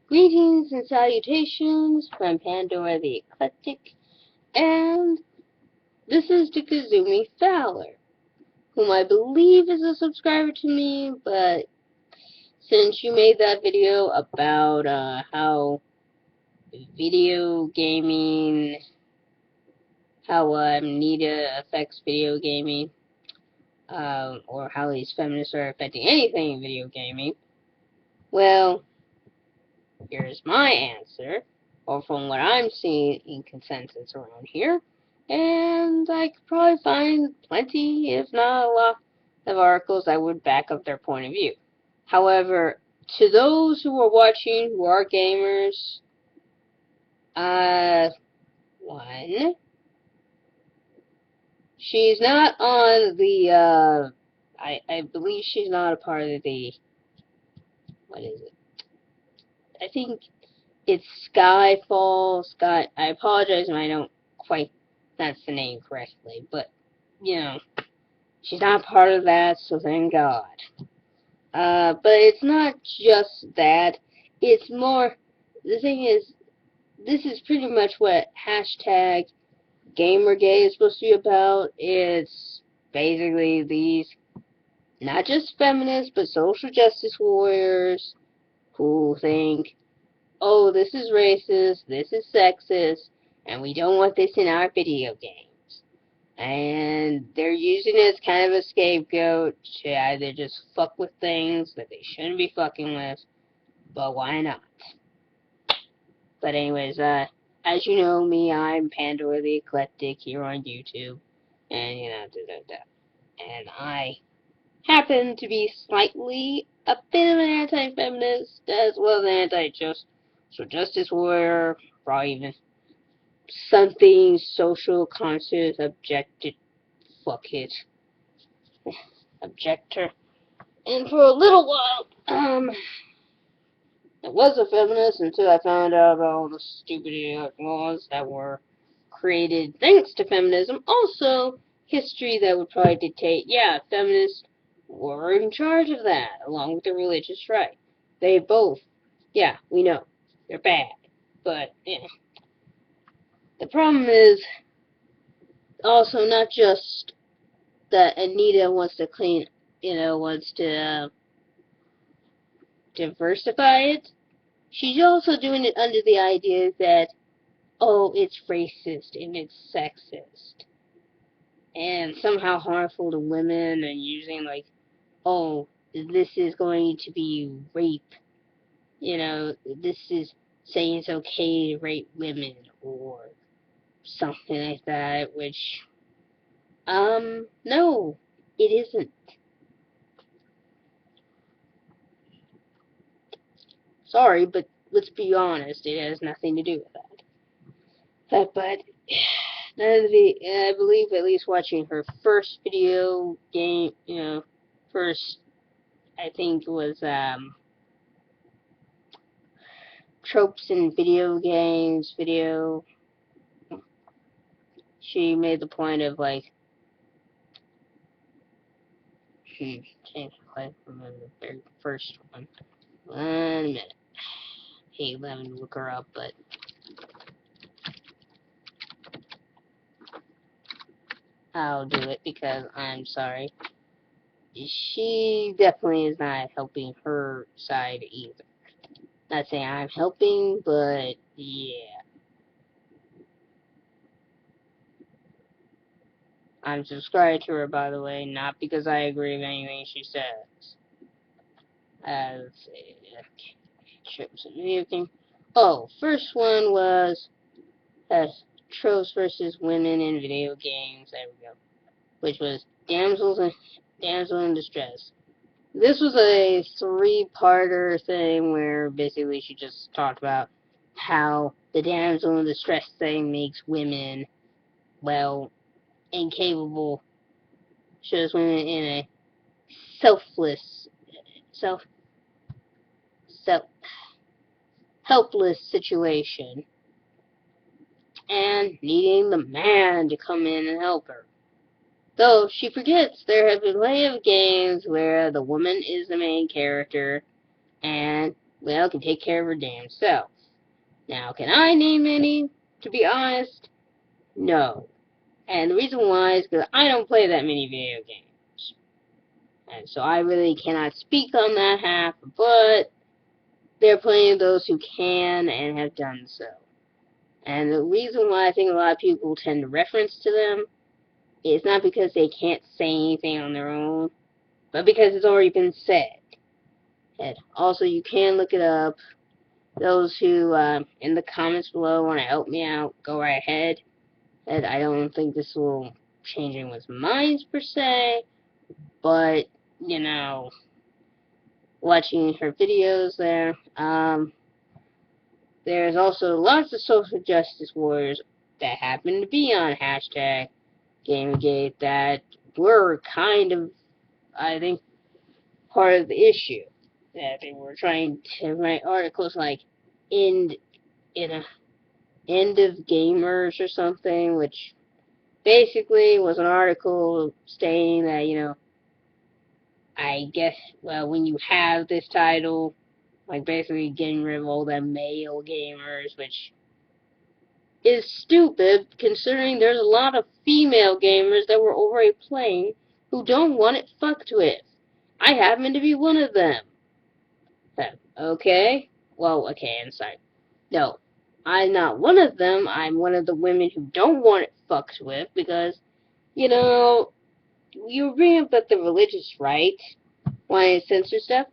Greetings and salutations from Pandora the Eclectic, and this is the Kizzume Fowler, whom I believe is a subscriber to me, but since you made that video about how video gaming, how Anita affects video gaming, or how these feminists are affecting anything in video gaming, well, here's my answer, or from what I'm seeing in consensus around here, and I could probably find plenty, if not a lot, of articles that would back up their point of view. However, to those who are watching who are gamers, one, she's not on the, I believe she's not a part of the, what is it? I think it's Sky. I apologize if I don't quite pronounce the name correctly, but she's not part of that, so thank God. But it's not just that. It's more. The thing is, this is pretty much what hashtag Gamergate is supposed to be about. It's basically these, not just feminists, but social justice warriors who think, oh, this is racist, this is sexist, and we don't want this in our video games. And they're using it as kind of a scapegoat to either just fuck with things that they shouldn't be fucking with, but why not? But anyways, as you know me, I'm Pandora the Eclectic here on YouTube, and and I happen to be slightly a bit of an anti-feminist as well as an social justice warrior, probably even something social conscious objected, fuck it, objector. And for a little while, I was a feminist until I found out about all the stupid laws that were created thanks to feminism. Also, history that would probably dictate, yeah, feminists were in charge of that, along with the religious right. They both, yeah, we know, they're bad. But, the problem is also not just that Anita wants to wants to diversify it. She's also doing it under the idea that, oh, it's racist and it's sexist and somehow harmful to women, and using like, oh, this is going to be rape. This is saying it's okay to rape women or something like that, which, no, it isn't. Sorry, but let's be honest, it has nothing to do with that. But none of the, I believe at least watching her first video game, first, I think it was, tropes in video games, she made the point of like, can't quite remember the very first one. 1 minute. Hey, let me look her up, but I'll do it because I'm sorry. She definitely is not helping her side either. Not saying I'm helping, but yeah. I'm subscribed to her, by the way, not because I agree with anything she says. Let's see. Tropes in video game. Oh, first one was tropes versus women in video games. There we go. Which was damsel in distress. This was a three-parter thing where basically she just talked about how the damsel in distress thing makes women, well, incapable, shows women in a selfless, self, self, helpless situation, and needing the man to come in and help her. Though she forgets there have been plenty of games where the woman is the main character, and well, can take care of her damn self. Now, can I name any? To be honest, no. And the reason why is because I don't play that many video games. And so I really cannot speak on that half, but there are plenty of those who can and have done so. And the reason why I think a lot of people tend to reference to them is not because they can't say anything on their own, but because it's already been said. And also, you can look it up. Those who, in the comments below, want to help me out, go right ahead. And I don't think this will change anyone's minds, per se, but, you know, watching her videos there, there's also lots of social justice warriors that happen to be on hashtag Gamergate that were kind of, I think, part of the issue. That they were trying to write articles like end in a end of gamers or something, which basically was an article stating that, I guess, well, when you have this title, like basically getting rid of all the male gamers, which is stupid considering there's a lot of female gamers that were already playing who don't want it fucked with. I happen to be one of them. Okay? Well, okay, I'm sorry. No, I'm not one of them. I'm one of the women who don't want it fucked with because, you bring up that the religious right wanted to censor stuff.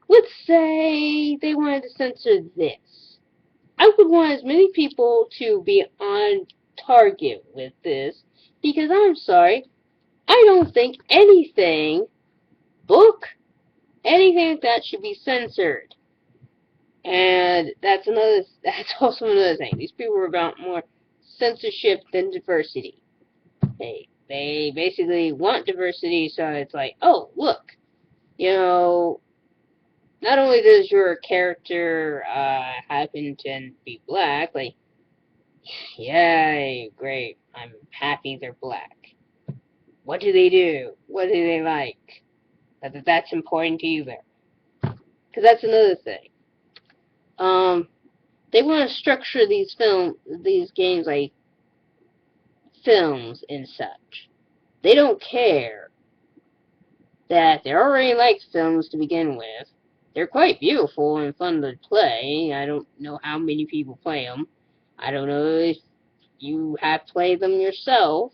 Let's say they wanted to censor this. I would want as many people to be on target with this because I'm sorry, I don't think anything, book, anything like that should be censored. And that's also another thing. These people are about more censorship than diversity. They basically want diversity, so it's like, oh, look, not only does your character happen to be black, like, yay, great, I'm happy they're black. What do they do? What do they like? That's important either. Because that's another thing. They want to structure these games like films and such. They don't care that they're already like films to begin with. They're quite beautiful and fun to play. I don't know how many people play them. I don't know if you have played them yourself.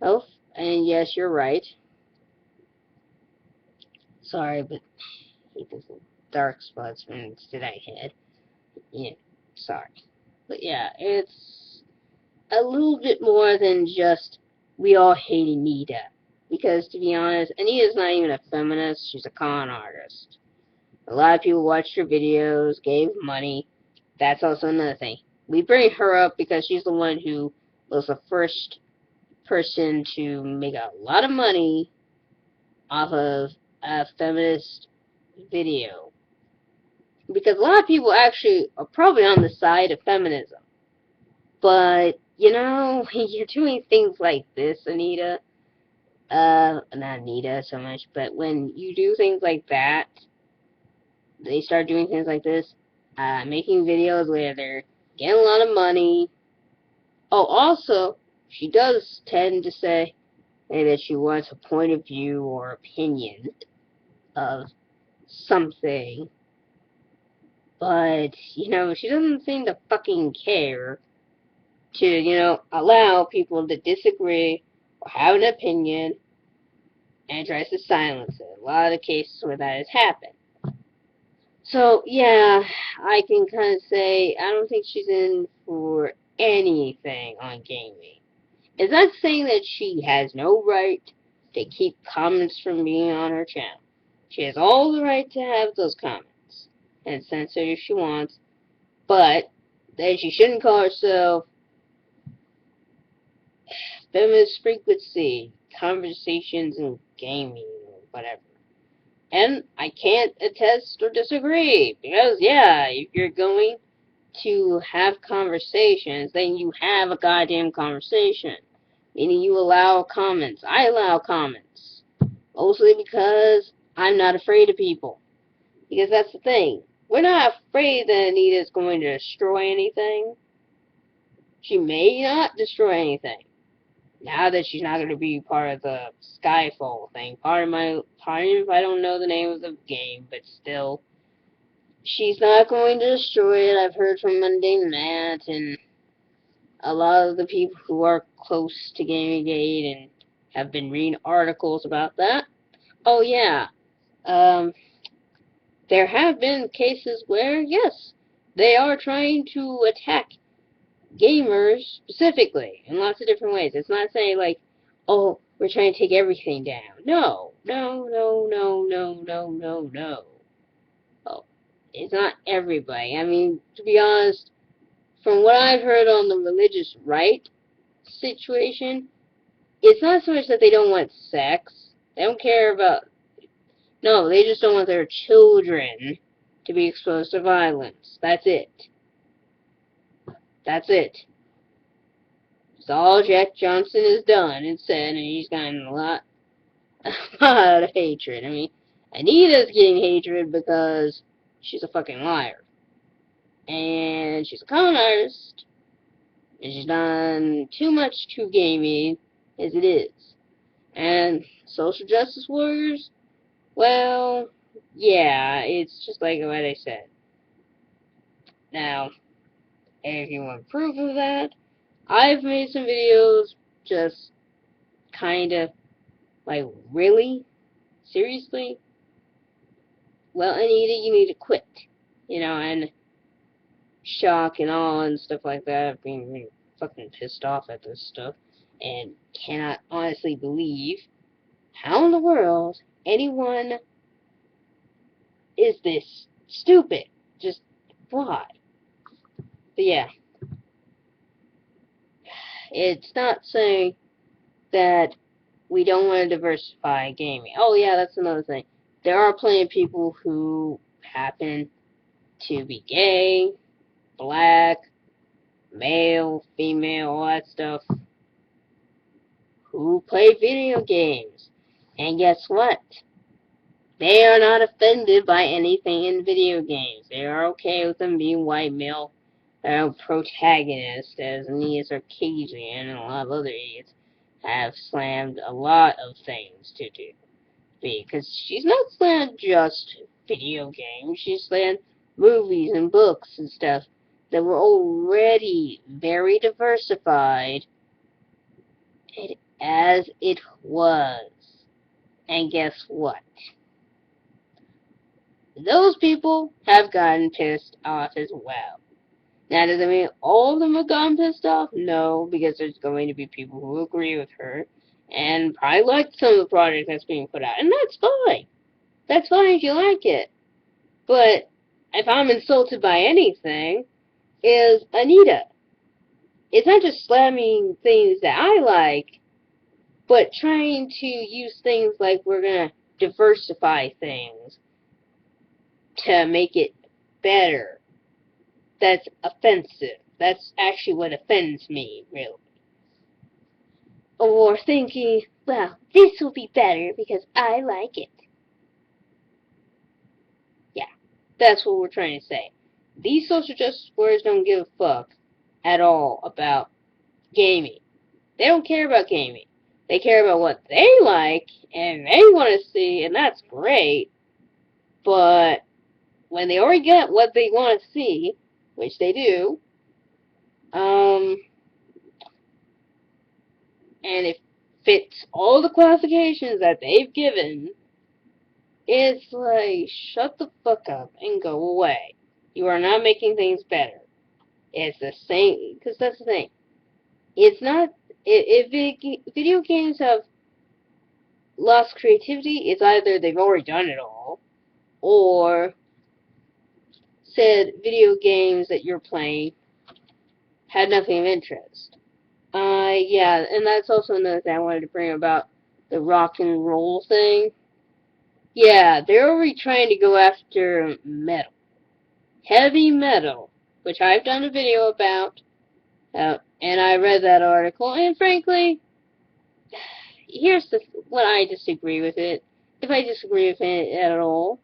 Oh, and yes, you're right. Sorry, but he does dark spots when I had. Yeah, sorry. But yeah, it's a little bit more than just we all hate Anita. Because to be honest, Anita's not even a feminist, she's a con artist. A lot of people watched her videos, gave money. That's also another thing. We bring her up because she's the one who was the first person to make a lot of money off of a feminist video. Because a lot of people actually are probably on the side of feminism. But, when you're doing things like this, Anita, not Anita so much, but when you do things like that, they start doing things like this, making videos where they're getting a lot of money. Oh, also, she does tend to say that she wants a point of view or opinion of something, but, she doesn't seem to fucking care to, allow people to disagree or have an opinion and tries to silence it. A lot of cases where that has happened. So, yeah, I can kind of say I don't think she's in for anything on gaming. Is that saying that she has no right to keep comments from being on her channel? She has all the right to have those comments and censor if she wants, but that she shouldn't call herself Feminist Frequency, Conversations in Gaming, or whatever. And I can't attest or disagree, because, yeah, if you're going to have conversations, then you have a goddamn conversation. Meaning you allow comments. I allow comments. Mostly because I'm not afraid of people. Because that's the thing. we're not afraid that Anita's going to destroy anything. She may not destroy anything. Now that she's not going to be part of the Skyfall thing. Pardon if I don't know the name of the game, but still. She's not going to destroy it. I've heard from Mundane Matt and a lot of the people who are close to Gamergate and have been reading articles about that. Oh yeah, there have been cases where, yes, they are trying to attack gamers specifically in lots of different ways. It's not saying like, oh, we're trying to take everything down. No, no, no, no, no, no, no, no. Oh, it's not everybody. I mean, to be honest, from what I've heard on the religious right situation, it's not so much that they don't want sex. They don't care about. No, they just don't want their children to be exposed to violence. That's it. That's it. That's all Jack Johnson has done and said, and he's gotten a lot of hatred. I mean, Anita's getting hatred because she's a fucking liar. And she's a con artist. And she's done too much to gaming as it is. And social justice warriors, well, yeah, it's just like what I said. Now, if you want proof of that, I've made some videos just kinda like, really? Seriously? Well, Anita, you need to quit. You know, and shock and awe and stuff like that, being really fucking pissed off at this stuff, and cannot honestly believe how in the world anyone is this stupid. Just why? But yeah, it's not saying that we don't want to diversify gaming. Oh yeah, that's another thing. There are plenty of people who happen to be gay, black, male, female, all that stuff, who play video games. And guess what? They are not offended by anything in video games. They are okay with them being white male protagonists, as Anita Sarkeesian and a lot of other idiots have slammed a lot of things to do. Because she's not slammed just video games, she's slammed movies and books and stuff that were already very diversified as it was. And guess what? Those people have gotten pissed off as well. Now, does that mean all of them have gotten pissed off? No, because there's going to be people who agree with her and probably like some of the project that's being put out. And that's fine. That's fine if you like it. But if I'm insulted by anything, is Anita. It's not just slamming things that I like, but trying to use things like we're going to diversify things to make it better. That's offensive. That's actually what offends me, really. Or thinking, well, this will be better because I like it. Yeah, that's what we're trying to say. These social justice warriors don't give a fuck at all about gaming. They don't care about gaming. They care about what they like and they want to see, and that's great. But when they already get what they want to see, which they do, and it fits all the qualifications that they've given, it's like, shut the fuck up and go away. You are not making things better. It's the same, because that's the thing. It's not, if video games have lost creativity, it's either they've already done it all, or said video games that you're playing had nothing of interest. Yeah, and that's also another thing I wanted to bring about the rock and roll thing. Yeah, they're already trying to go after metal. Heavy metal, which I've done a video about, and I read that article, and frankly, here's what I disagree with it, if I disagree with it at all.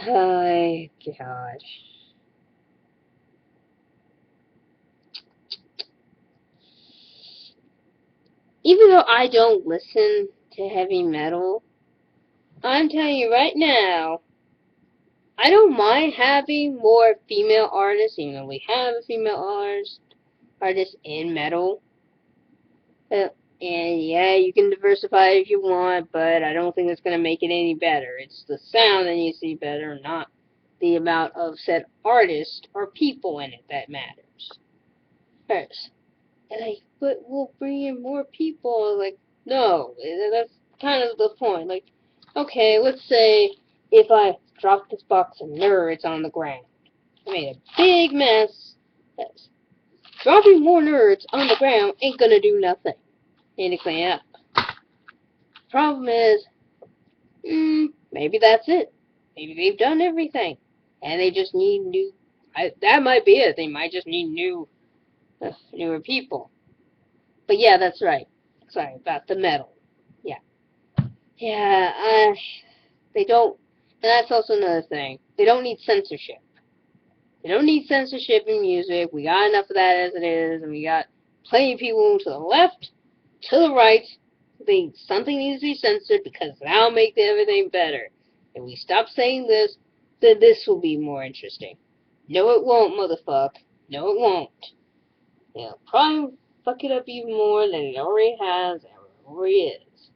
Oh, God. Even though I don't listen to heavy metal, I'm telling you right now, I don't mind having more female artists, even though we have a female artist in metal. Uh, and yeah, you can diversify if you want, but I don't think it's going to make it any better. It's the sound that needs to be better, not the amount of said artist or people in it that matters. First. And like, but we'll bring in more people. Like, no, that's kind of the point. Like, okay, let's say if I drop this box of nerds on the ground. I made a big mess. Yes. Dropping more nerds on the ground ain't gonna do nothing. Need to clean up. Problem is, maybe that's it. Maybe they've done everything, and they just need new. That might be it. They might just need newer people. But yeah, that's right. Sorry about the metal. Yeah, yeah. They don't, and that's also another thing. They don't need censorship. They don't need censorship in music. We got enough of that as it is, and we got plenty of people to the left, to the right. Think something needs to be censored because that'll make everything better. If we stop saying this, then this will be more interesting. No, it won't, motherfucker. No, it won't. It'll probably fuck it up even more than it already has and already is.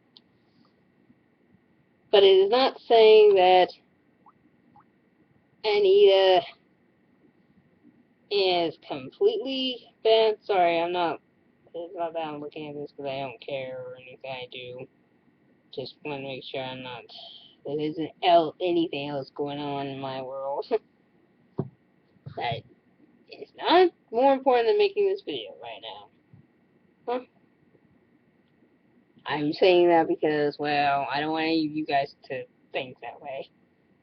But it is not saying that Anita is completely bad. Sorry, I'm not. It's not that I'm looking at this because I don't care or anything I do. Just want to make sure I'm not. There isn't anything else going on in my world that is not more important than making this video right now. Huh? I'm saying that because, well, I don't want any of you guys to think that way.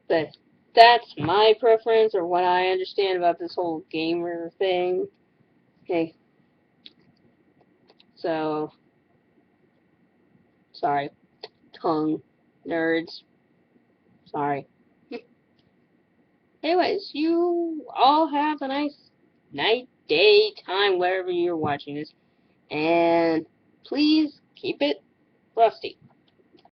But that's my preference or what I understand about this whole gamer thing. Okay, so, sorry. Tongue. Nerds. Sorry. Anyways, you all have a nice night, day, time, wherever you're watching this. And please keep it rusty.